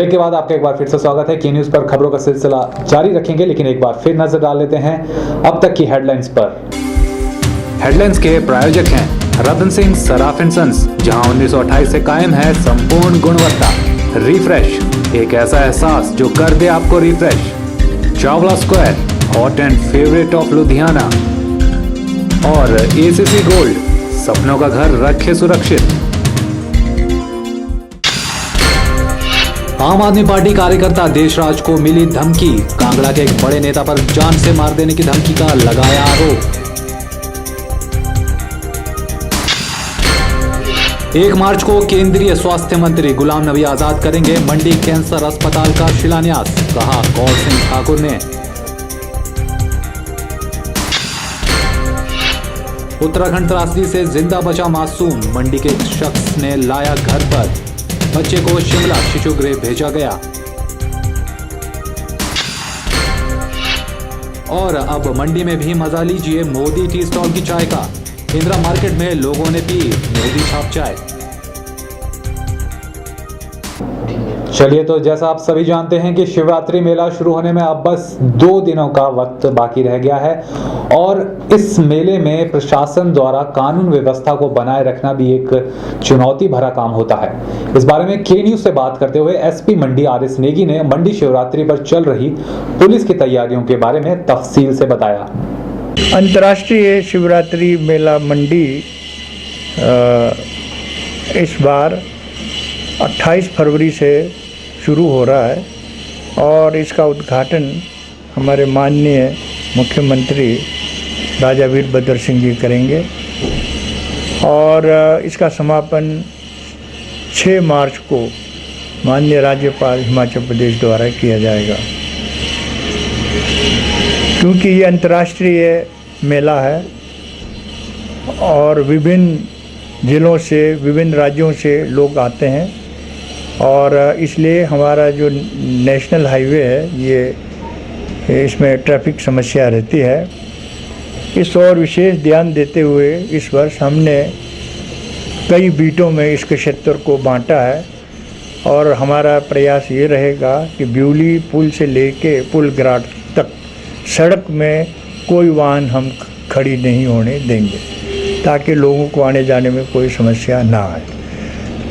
Break के बाद आपका एक बार फिर से स्वागत है। की न्यूज़ पर खबरों का सिलसिला जारी रखेंगे, लेकिन एक बार फिर नजर डाल लेते हैं अब तक की हेडलाइंस पर। हेडलाइंस के प्रायोजक हैं रतन सिंह सराफ एंड सन्स, जहां 1928 से कायम है संपूर्ण गुणवत्ता। रिफ्रेश, एक ऐसा एहसास जो कर दे आपको refresh. Chawla square, hot and favourite of Ludhiana. और एसीसी गोल्ड, सपनों का घर रखे सुरक्षित। आम आदमी पार्टी कार्यकर्ता देशराज को मिली धमकी। कांगड़ा के एक बड़े नेता पर जान से मार देने की धमकी का लगाया आरोप। 1 मार्च को केंद्रीय स्वास्थ्य मंत्री गुलाम नबी आजाद करेंगे मंडी कैंसर अस्पताल का शिलान्यास, कहा कौर सिंह ठाकुर ने। उत्तराखंड त्रासदी से जिंदा बचा मासूम, मंडी के एक शख्स ने लाया घर पर। बच्चे को शिमला शिशु गृह भेजा गया। और अब मंडी में भी मजा लीजिए मोदी टी स्टॉल की चाय का। इंदिरा मार्केट में लोगों ने पी मोदी छाप चाय। चलिए, तो जैसा आप सभी जानते हैं कि शिवरात्रि मेला शुरू होने में अब बस 2 दिनों का वक्त बाकी रह गया है और इस मेले में प्रशासन द्वारा कानून व्यवस्था को बनाए रखना भी एक चुनौती भरा काम होता है। इस बारे में के न्यूज़ से बात करते हुए एसपी मंडी आर.एस. नेगी ने मंडी शिवरात्रि पर चल रही पुलिस की तैयारियों के बारे में तफसील से बताया। अंतर्राष्ट्रीय शिवरात्रि मेला मंडी इस बार 28 फरवरी से शुरू हो रहा है और इसका उद्घाटन हमारे माननीय मुख्यमंत्री राजा वीरभद्र सिंह जी करेंगे और इसका समापन 6 मार्च को माननीय राज्यपाल हिमाचल प्रदेश द्वारा किया जाएगा। क्योंकि ये अंतर्राष्ट्रीय मेला है और विभिन्न ज़िलों से, विभिन्न राज्यों से लोग आते हैं और इसलिए हमारा जो नेशनल हाईवे है ये इसमें ट्रैफिक समस्या रहती है। इस और विशेष ध्यान देते हुए इस वर्ष हमने कई बीटों में इस क्षेत्र को बांटा है और हमारा प्रयास ये रहेगा कि ब्यूली पुल से लेके पुल ग्राट तक सड़क में कोई वाहन हम खड़ी नहीं होने देंगे ताकि लोगों को आने जाने में कोई समस्या ना आए।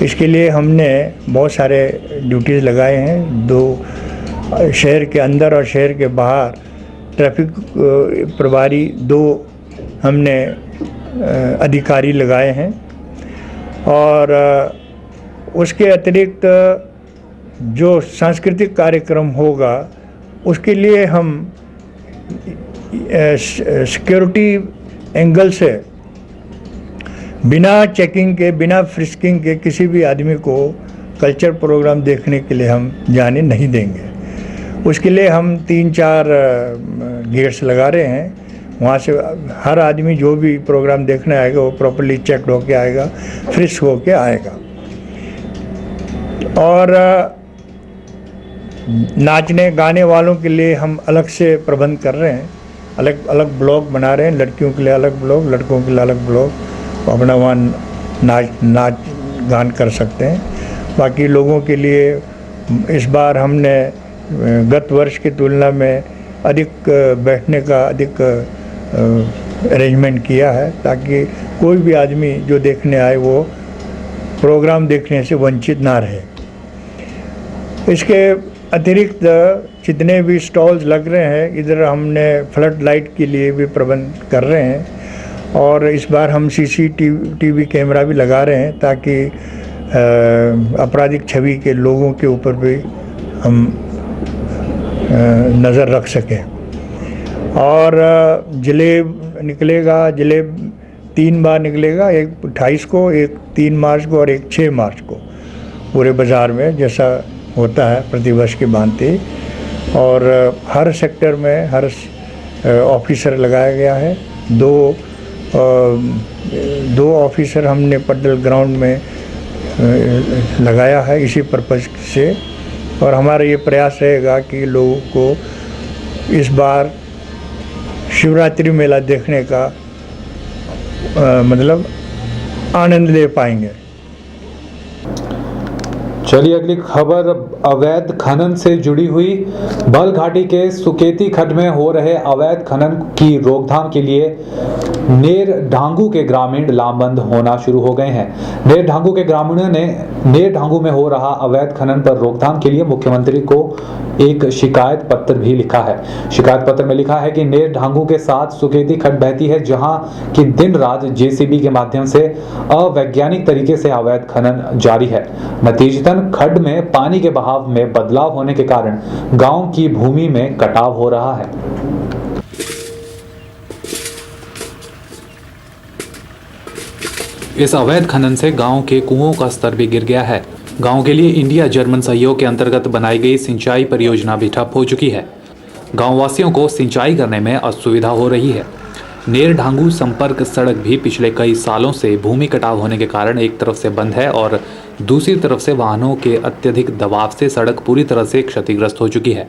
इसके लिए हमने बहुत सारे ड्यूटीज़ लगाए हैं। 2 शहर के अंदर और शहर के बाहर ट्रैफिक प्रभारी 2 हमने अधिकारी लगाए हैं और उसके अतिरिक्त जो सांस्कृतिक कार्यक्रम होगा उसके लिए हम सिक्योरिटी एंगल से बिना चेकिंग के, बिना फ्रिस्किंग के किसी भी आदमी को कल्चर प्रोग्राम देखने के लिए हम जाने नहीं देंगे। उसके लिए हम 3-4 गेट्स लगा रहे हैं। वहाँ से हर आदमी जो भी प्रोग्राम देखने आएगा वो प्रॉपर्ली चेक होके आएगा, फ्रिस्क होके आएगा। और नाचने गाने वालों के लिए हम अलग से प्रबंध कर रहे हैं। अलग अलग ब्लॉक बना रहे हैं, लड़कियों के लिए अलग ब्लॉक, लड़कों के लिए अलग ब्लॉक। अपना वहाँ नाच गान कर सकते हैं। बाकी लोगों के लिए इस बार हमने गत वर्ष की तुलना में अधिक बैठने का अधिक अरेंजमेंट किया है ताकि कोई भी आदमी जो देखने आए वो प्रोग्राम देखने से वंचित ना रहे। इसके अतिरिक्त जितने भी स्टॉल्स लग रहे हैं इधर हमने फ्लड लाइट के लिए भी प्रबंध कर रहे हैं और इस बार हम CCTV कैमरा भी लगा रहे हैं ताकि आपराधिक छवि के लोगों के ऊपर भी हम नज़र रख सकें। और जिलेब निकलेगा, जिलेब 3 बार निकलेगा, एक 28 को, एक 3 मार्च को और एक 6 मार्च को पूरे बाज़ार में, जैसा होता है प्रतिवर्ष की भांति। और हर सेक्टर में हर ऑफिसर लगाया गया है। 2 ऑफिसर हमने पड्डल ग्राउंड में लगाया है इसी पर्पज़ से। और हमारा ये प्रयास रहेगा कि लोगों को इस बार शिवरात्रि मेला देखने का मतलब आनंद ले पाएंगे। चलिए अगली खबर अवैध खनन से जुड़ी हुई। बल घाटी के सुकेती खड्ड में हो रहे अवैध खनन की रोकथाम के लिए नेर ढांगू के ग्रामीण लामबंद होना शुरू हो गए हैं। नेर ढांगू के ग्रामीणों ने नेर ढांगू में हो रहा अवैध खनन पर रोकथाम के लिए मुख्यमंत्री को एक शिकायत पत्र भी लिखा है। शिकायत पत्र में लिखा है कि नेर ढांगू के साथ सुकेती खड्ड बहती है, जहां की दिन रात जेसीबी के माध्यम से अवैज्ञानिक तरीके से अवैध खनन जारी है। नतीजतन खड्ड में पानी के बहाव में बदलाव होने के कारण गांव की भूमि में कटाव हो रहा है। इस अवैध खनन से गांव के कुओं का स्तर भी गिर गया है। गांव के लिए इंडिया जर्मन सहयोग के अंतर्गत बनाई गई सिंचाई परियोजना भी ठप हो चुकी है। गांव वासियों को सिंचाई करने में असुविधा हो रही है। नेर ढांगू संपर्क सड़क भी पिछले कई सालों से भूमि कटाव होने के कारण एक तरफ से बंद है और दूसरी तरफ से वाहनों के अत्यधिक दबाव से सड़क पूरी तरह से क्षतिग्रस्त हो चुकी है।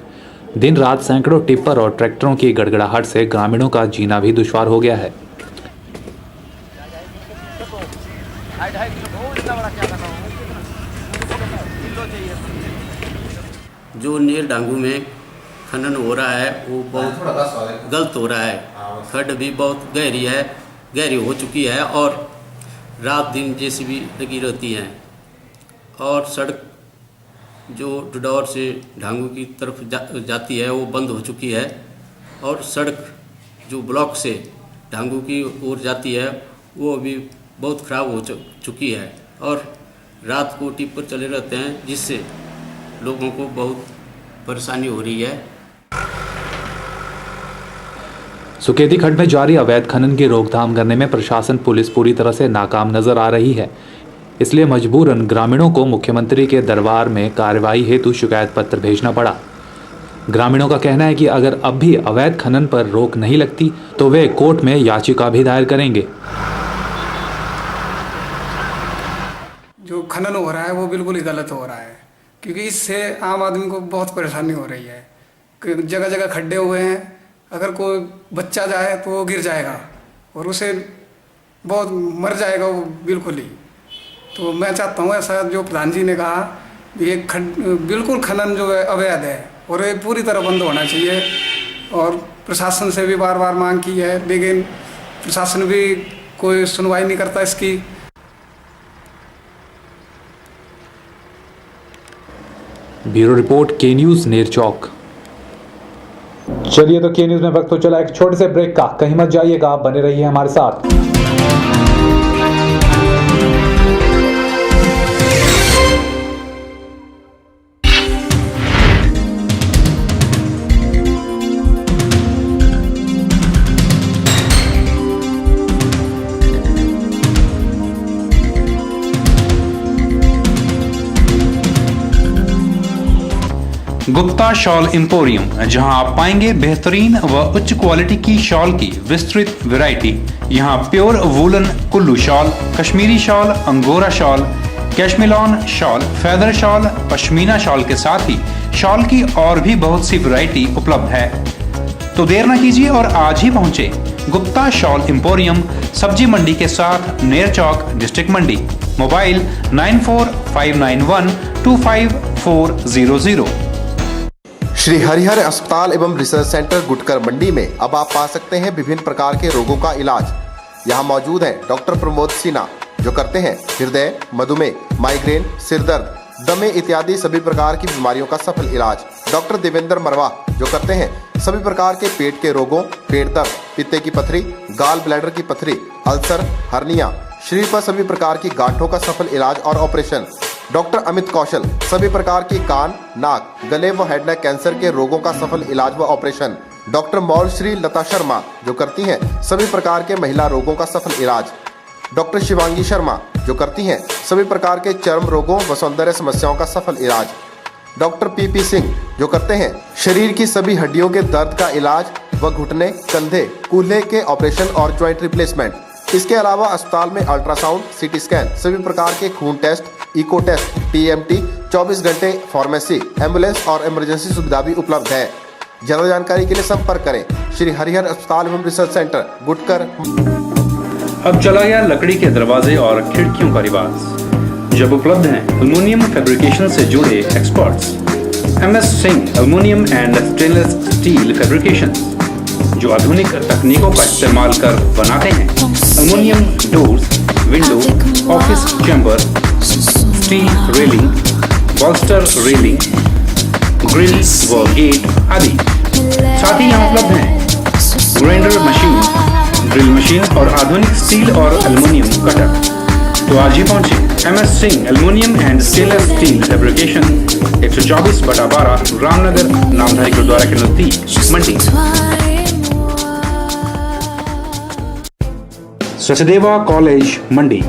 दिन रात सैकड़ों टिप्पर और ट्रैक्टरों की गड़गड़ाहट से ग्रामीणों का जीना भी दुश्वार हो गया है। जो नेर ढांगू में खनन हो रहा है वो बहुत गलत हो रहा है। खड्ड भी बहुत गहरी हो चुकी है और रात दिन जेसीबी लगी रहती है और सड़क जो डडौर से ढांगू की तरफ जाती है वो बंद हो चुकी है और सड़क जो ब्लॉक से ढांगू की ओर जाती है वो अभी बहुत ख़राब हो चुकी है और रात को टिप्पर चले रहते हैं, जिससे लोगों को बहुत परेशानी हो रही है। सुकेती खड्ड में जारी अवैध खनन की रोकथाम करने में प्रशासन पुलिस पूरी तरह से नाकाम नजर आ रही है। इसलिए मजबूरन ग्रामीणों को मुख्यमंत्री के दरबार में कार्रवाई हेतु शिकायत पत्र भेजना पड़ा। ग्रामीणों का कहना है कि अगर अब भी अवैध खनन पर रोक नहीं लगती तो वे कोर्ट में याचिका भी दायर करेंगे। जो खनन हो रहा है वो बिल्कुल ही गलत हो रहा है, क्योंकि इससे आम आदमी को बहुत परेशानी हो रही है। जगह जगह खड्डे हुए हैं, अगर कोई बच्चा जाए तो वो गिर जाएगा और उसे बहुत मर जाएगा वो बिल्कुल ही। तो मैं चाहता हूँ ऐसा जो प्रधान जी ने कहा, ये बिल्कुल खनन जो है अवैध है और ये पूरी तरह बंद होना चाहिए। और प्रशासन से भी बार बार मांग की है, लेकिन प्रशासन भी कोई सुनवाई नहीं करता इसकी। ब्यूरो रिपोर्ट, के न्यूज़, नेरचौक। चलिए तो के न्यूज़ में वक्त तो चला एक छोटे से ब्रेक का। कहीं मत जाइएगा, आप बने रहिए हमारे साथ। गुप्ता शॉल एम्पोरियम, जहां आप पाएंगे बेहतरीन व उच्च क्वालिटी की शॉल की विस्तृत वैरायटी। यहां pure woollen Kullu shawl, Kashmiri shawl, Angora shawl, Cashmilon shawl, feather shawl, pashmina shawl के साथ ही शॉल की और भी बहुत सी वैरायटी उपलब्ध है। तो देर न कीजिए और आज ही पहुंचे गुप्ता शॉल एम्पोरियम, सब्जी मंडी के साथ, नेरचौक, डिस्ट्रिक्ट मंडी। मोबाइल 9459125400। श्री हरिहर अस्पताल एवं रिसर्च सेंटर गुटकर मंडी में अब आप पा सकते हैं विभिन्न प्रकार के रोगों का इलाज। यहाँ मौजूद हैं डॉक्टर प्रमोद सिन्हा, जो करते हैं हृदय, मधुमेह, माइग्रेन, सिरदर्द, दमे इत्यादि सभी प्रकार की बीमारियों का सफल इलाज। डॉक्टर देवेंद्र मरवा, जो करते हैं सभी प्रकार के पेट के रोगों, पेट दर्द, पित्ते की पथरी, गाल ब्लैडर की पथरी, अल्सर, हर्निया, शरीर पर सभी प्रकार की गांठों का सफल इलाज और ऑपरेशन। डॉक्टर अमित कौशल, सभी प्रकार की कान, नाक, गले व हेड नेक कैंसर के रोगों का सफल इलाज व ऑपरेशन। डॉक्टर मौल श्री लता शर्मा, जो करती हैं सभी प्रकार के महिला रोगों का सफल इलाज। डॉक्टर शिवांगी शर्मा, जो करती हैं सभी प्रकार के चर्म रोगों व सौंदर्य समस्याओं का सफल इलाज। डॉक्टर पीपी सिंह, जो करते हैं शरीर की सभी हड्डियों के दर्द का इलाज व घुटने, कंधे, कूल्हे के ऑपरेशन और ज्वाइंट रिप्लेसमेंट। इसके अलावा अस्पताल में अल्ट्रासाउंड, सीटी स्कैन, सभी प्रकार के खून टेस्ट, इको टेस्ट, टीएमटी, 24 घंटे फार्मेसी, एम्बुलेंस और इमरजेंसी सुविधा भी उपलब्ध है। ज्यादा जानकारी के लिए संपर्क करें श्री हरिहर अस्पताल एवं रिसर्च सेंटर गुटकर। अब चला गया लकड़ी के दरवाजे और खिड़कियों का रिवाज। जब उपलब्ध हैं एल्युमिनियम फैब्रिकेशन से जुड़े experts MS Singh aluminium and stainless steel fabrication, जो आधुनिक तकनीकों का इस्तेमाल कर बनाते हैं aluminium doors, window, office chamber, steel railing, बॉल्स्टर railing, grill व गेट आदि। साथ ही यहाँ उपलब्ध हैं ग्राइंडर मशीन, ड्रिल मशीन और आधुनिक स्टील और एल्युमिनियम कटर। तो आज ही पहुंचे MS Singh aluminium and stainless steel fabrication, 124/12 Ramnagar Namdhari gurdwara के नजदीक मंडी। सचदेवा कॉलेज मंडी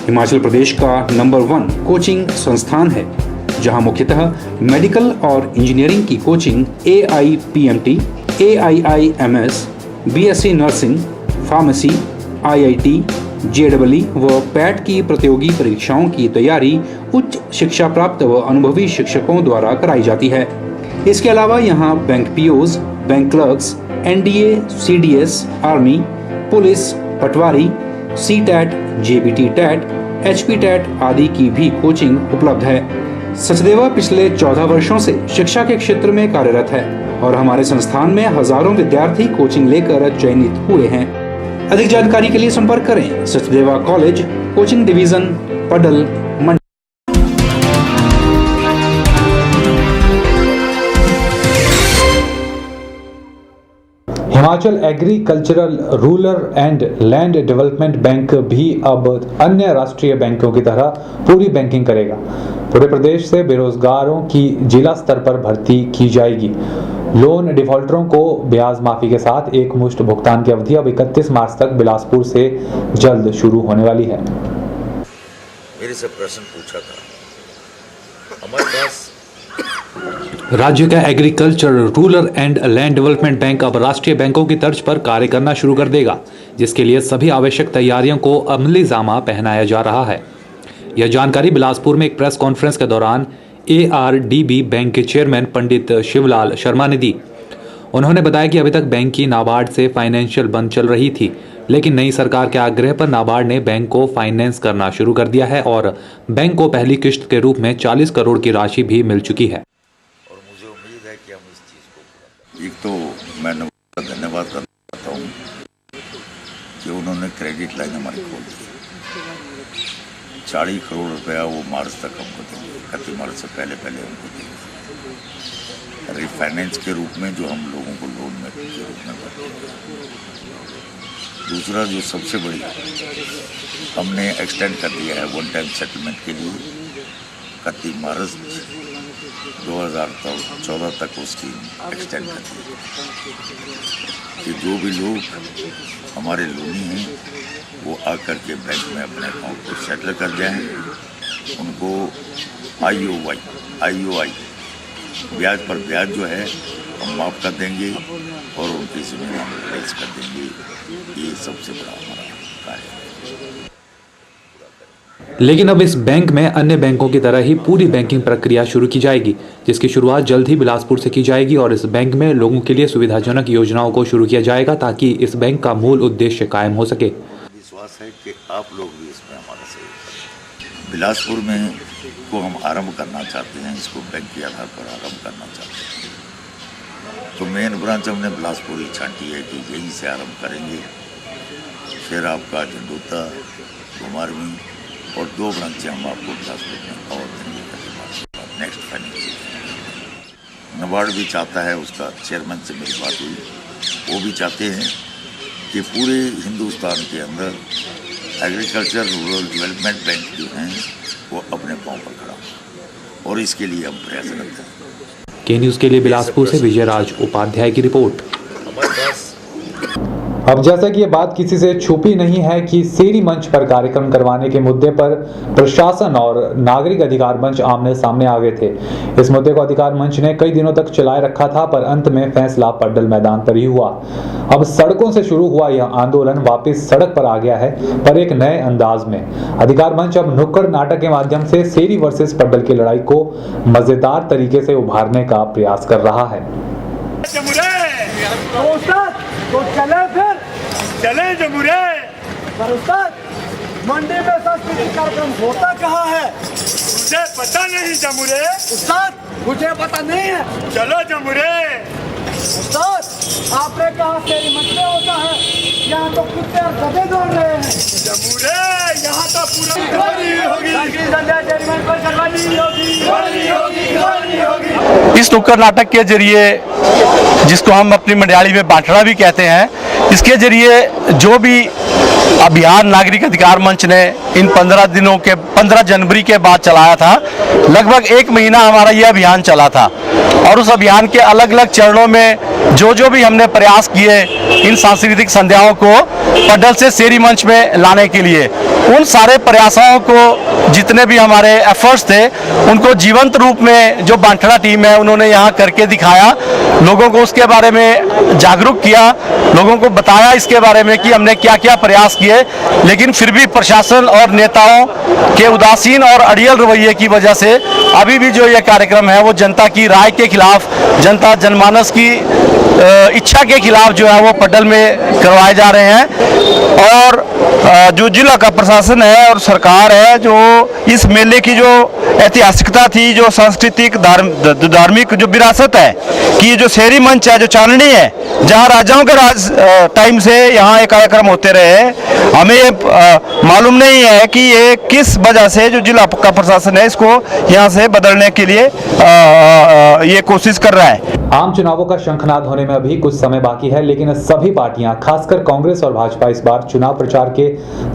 हिमाचल प्रदेश का नंबर 1 कोचिंग संस्थान है, जहां मुख्यतः मेडिकल और इंजीनियरिंग की coaching AIPMT, AIIMS, BSc nursing, pharmacy, IIT, JEE व पैट की प्रतियोगी परीक्षाओं की तैयारी उच्च शिक्षा प्राप्त व अनुभवी शिक्षकों द्वारा कराई जाती है। इसके अलावा यहाँ bank POs, bank clerks, NDA, CDS, army, police, patwari, CTET, JBT TET, HP TET आदि की भी कोचिंग उपलब्ध है। सचदेवा पिछले 14 वर्षों से शिक्षा के क्षेत्र में कार्यरत है और हमारे संस्थान में हजारों विद्यार्थी कोचिंग लेकर चयनित हुए हैं। अधिक जानकारी के लिए संपर्क करें Sachdeva college, coaching division, Paddal, Mandi. Himachal agricultural rural and land development bank भी अब अन्य राष्ट्रीय बैंकों की तरह पूरी बैंकिंग करेगा। पूरे प्रदेश से बेरोजगारों की जिला स्तर पर भर्ती की जाएगी। लोन डिफॉल्टरों को ब्याज माफी के साथ एक मुश्त भुगतान की अवधि अब 31 मार्च तक बिलासपुर से जल्द शुरू होने वाली है। मेरे से प्रश्न पूछा था हमारे पास। राज्य का agriculture rural and land development bank अब राष्ट्रीय बैंकों की तर्ज पर कार्य करना शुरू कर देगा, जिसके लिए सभी आवश्यक तैयारियों को अमली जामा पहनाया जा रहा है। यह जानकारी बिलासपुर में एक प्रेस कॉन्फ्रेंस के दौरान ARDB बैंक के चेयरमैन पंडित शिवलाल शर्मा ने दी। उन्होंने बताया कि अभी तक बैंक की नाबार्ड से फाइनेंशियल बंद चल रही थी, लेकिन नई सरकार के आग्रह पर नाबार्ड ने बैंक को फाइनेंस करना शुरू कर दिया है और बैंक को पहली किश्त के रूप में 40 करोड़ की राशि भी मिल चुकी है। और मुझे उम्मीद है कि हम इस चीज़ को पूरा। एक तो मैं धन्यवाद करना चाहता हूँ कि उन्होंने क्रेडिट लाइन हमारी खोल दी। 40 करोड़ रुपया वो मार्च तक हमको देंगे, 31 मार्च से पहले हमको देंगे रिफाइनेंस के रूप में, जो हम लोगों को लोन में के रूप में भरते हैं। दूसरा जो सबसे बड़ी, हमने एक्सटेंड कर दिया है वन टाइम सेटलमेंट के लिए 31 मार्च 2014 तक उसकी एक्सटेंड कर दी कि जो भी लोग हमारे लोनी हैं वो आकर के बैंक में अपने अकाउंट को सेटल कर जाएं, उनको IOI ब्याज पर ब्याज जो है हम माफ़ कर देंगे और उनकी ज़मीन हम रिलीज कर देंगे। ये सबसे बड़ा हमारा कार्य है। लेकिन अब इस बैंक में अन्य बैंकों की तरह ही पूरी बैंकिंग प्रक्रिया शुरू की जाएगी, जिसकी शुरुआत जल्द ही बिलासपुर से की जाएगी और इस बैंक में लोगों के लिए सुविधाजनक योजनाओं को शुरू किया जाएगा ताकि इस बैंक का मूल उद्देश्य कायम हो सके। विश्वास है कि आप लोग भी इसमें हमारा सहयोग करें। बिलासपुर में को हम आरंभ करना चाहते हैं, इसको बैंक के आधार पर आरंभ करना चाहते हैं, तो मेन ब्रांच हमने बिलासपुर ही छांटी है कि यहीं से आरंभ करेंगे। फिर आपका झंडोता, कुमारवी और 2 ब्रांचें हम आपको बिलासपुर में और देंगे नेक्स्ट फाइनेंशियल। नाबार्ड भी चाहता है, उसका चेयरमैन से मेरी बात हुई, वो भी चाहते हैं कि पूरे हिंदुस्तान के अंदर एग्रीकल्चर रूरल डेवलपमेंट बैंक जो हैं वो अपने पाँव पर खड़ा हो, और इसके लिए हम प्रयासरत हैं। के न्यूज़ के लिए बिलासपुर से विजयराज उपाध्याय की रिपोर्ट। हमारे पास अब जैसा कि ये बात किसी से छुपी नहीं है कि सेरी मंच पर कार्यक्रम करवाने के मुद्दे पर प्रशासन और नागरिक अधिकार मंच आमने सामने आ गए थे। इस मुद्दे को अधिकार मंच ने कई दिनों तक चलाए रखा था, पर अंत में फैसला पड्डल मैदान पर ही हुआ। अब सड़कों से शुरू हुआ यह आंदोलन वापस सड़क पर आ गया है, पर एक नए अंदाज में। अधिकार मंच अब नुक्कड़ नाटक के माध्यम से सेरी वर्सेस पड्डल की लड़ाई को मजेदार तरीके से उभारने का प्रयास कर रहा है। तो चले जमुरे मंडी में कार्यक्रम होता कहाँ है? मुझे पता नहीं जमुरे। उस्ताद, मुझे पता नहीं है। चलो जमुरे। उस्ताद, आपने कहा तेरी मंच में होता है, यहाँ तो कुत्ते और गधे दौड़ रहे हैं। जमुरे, यहाँ तो पूरा इस नुक्कड़ नाटक के जरिए, जिसको हम अपनी मलयाली में बांटड़ा भी कहते हैं, इसके जरिए जो भी अभियान नागरिक अधिकार मंच ने इन 15 जनवरी के बाद चलाया था, लगभग 1 महीना हमारा ये अभियान चला था और उस अभियान के अलग अलग चरणों में जो भी हमने प्रयास किए इन सांस्कृतिक संध्याओं को पडल से शेरी मंच में लाने के लिए, उन सारे प्रयासों को, जितने भी हमारे एफर्ट्स थे, उनको जीवंत रूप में जो बांटड़ा टीम है उन्होंने यहाँ करके दिखाया, लोगों को उसके बारे में जागरूक किया, लोगों को बताया इसके बारे में कि हमने क्या क्या प्रयास किए। लेकिन फिर भी प्रशासन और नेताओं के उदासीन और अड़ियल रवैये की वजह से अभी भी जो ये कार्यक्रम है वो जनता की राय के खिलाफ, जनता जनमानस की इच्छा के खिलाफ जो है वो पडल में करवाए जा रहे हैं। और जो जिला का प्रशासन है और सरकार है, जो इस मेले की जो ऐतिहासिकता थी, जो सांस्कृतिक धार्मिक जो विरासत है कि ये जो शेरी मंच है, जो चांदनी है, जहाँ राजाओं के राज टाइम से यहाँ एक कार्यक्रम होते रहे, हमें ये मालूम नहीं है कि ये किस वजह से जो जिला का प्रशासन है इसको यहाँ से बदलने के लिए ये कोशिश कर रहा है। आम चुनावों का शंखनाद होने में अभी कुछ समय बाकी है, लेकिन सभी पार्टियां, खासकर कांग्रेस और भाजपा, इस बार चुनाव प्रचार के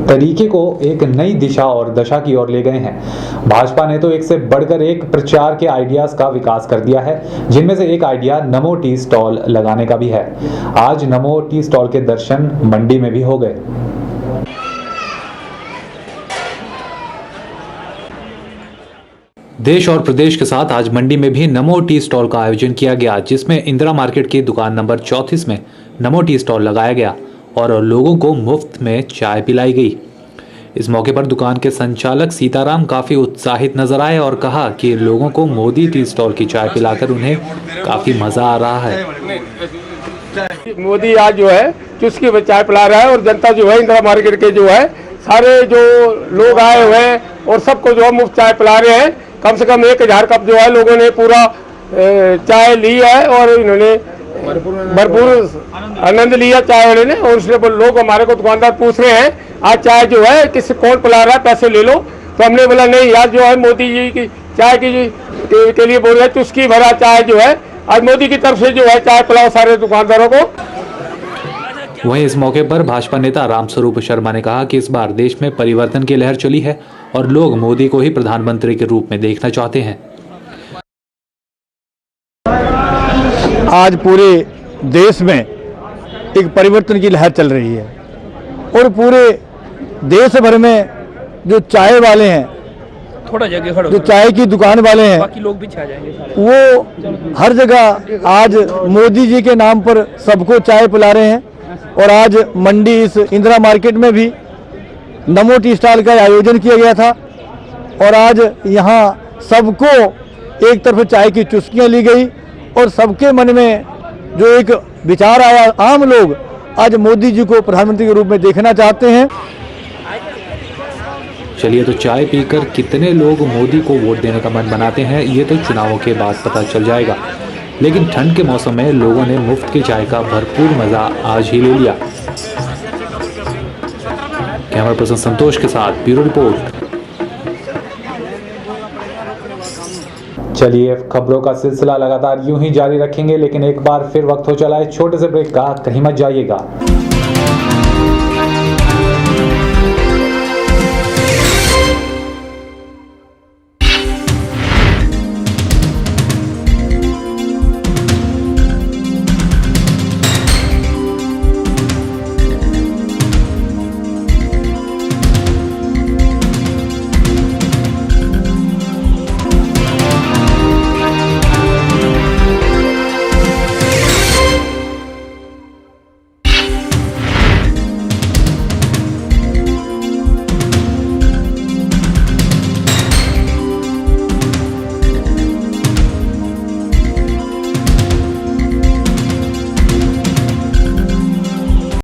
तरीके को एक नई दिशा और दशा की ओर ले गए हैं। भाजपा ने तो एक से बढ़कर एक प्रचार के आइडियाज का विकास कर दिया है, जिनमें से एक आइडिया नमो टी स्टॉल लगाने का भी है। आज नमो टी स्टॉल के दर्शन मंडी में भी हो गए। देश और प्रदेश के साथ आज मंडी में भी नमो टी स्टॉल का आयोजन किया गया, जिसमें इंदिरा मार्केट की दुकान नंबर 34 में नमो टी स्टॉल लगाया गया और लोगों को मुफ्त में चाय पिलाई गई। इस मौके पर दुकान के संचालक सीताराम काफी उत्साहित नजर आए और कहा कि लोगों को मोदी टी स्टॉल की चाय पिलाकर उन्हें काफी मजा आ रहा है। मोदी आज जो है चुस्की चाय पिला रहा है और जनता जो है इंदिरा मार्केट के जो है सारे जो लोग आए हुए हैं और सबको जो है मुफ्त चाय पिला रहे हैं। कम से कम 1000 कप जो है लोगों ने पूरा चाय ली है और इन्होंने भरपूर आनंद लिया चाय वाले ने। और इसलिए लोग हमारे को दुकानदार पूछ रहे हैं आज चाय जो है किसी कौन पिला रहा है, पैसे ले लो। तो हमने बोला नहीं, आज जो है मोदी जी की चाय के लिए बोल रहे हैं, चुस्की भरा चाय जो है आज मोदी की तरफ से जो है चाय पिलाओ सारे दुकानदारों को। वहीं इस मौके पर भाजपा नेता रामस्वरूप शर्मा ने कहा कि इस बार देश में परिवर्तन की लहर चली है और लोग मोदी को ही प्रधानमंत्री के रूप में देखना चाहते हैं। आज पूरे देश में एक परिवर्तन की लहर चल रही है और पूरे देश भर में जो चाय वाले हैं, थोड़ा जगह खड़ो, जो चाय की दुकान वाले हैं, बाकी लोग भी छा जाएंगे, वो हर जगह आज मोदी जी के नाम पर सबको चाय पिला रहे हैं। और आज मंडी इस इंदिरा मार्केट में भी नमो टी स्टॉल का आयोजन किया गया था और आज यहाँ सबको एक तरफ चाय की चुस्कियाँ ली गई और सबके मन में जो एक विचार आया, आम लोग आज मोदी जी को प्रधानमंत्री के रूप में देखना चाहते हैं। चलिए, तो चाय पीकर कितने लोग मोदी को वोट देने का मन बनाते हैं ये तो चुनावों के बाद पता चल जाएगा, लेकिन ठंड के मौसम में लोगों ने मुफ्त की चाय का भरपूर मजा आज ही ले लिया। कैमरा पर्सन संतोष के साथ ब्यूरो रिपोर्ट। चलिए, खबरों का सिलसिला लगातार यूं ही जारी रखेंगे, लेकिन एक बार फिर वक्त हो चला है छोटे से ब्रेक का। कहीं मत जाइएगा।